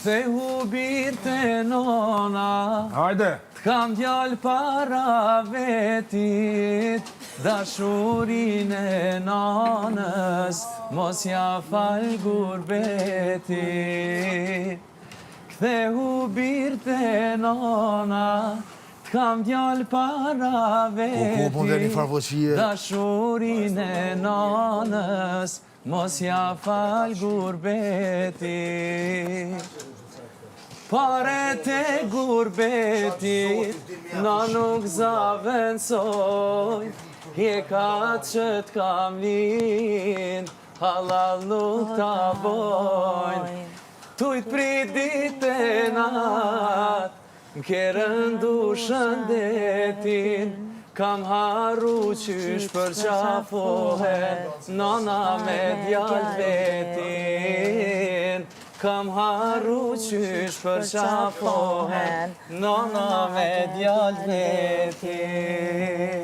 Kthehu birë të nona, Hajde. t'kam djallë para vetit, dashurin e nanës, mos ja fal gurbetit. Kthehu birë të nona, t'kam djallë para vetit, dashurin e nanës, mos ja fal gurbetit. Paret e gurbetit, na nuk zavensoj, hjekat që t'kam lind, halal nuk t'a bojnë. Tujt prit dit e nat, m'ke rëndu shëndetin, kam harru qysh për qafohen, nona me djallë vetin. Kam harru qysh për qafohen, nona me djallë vetin.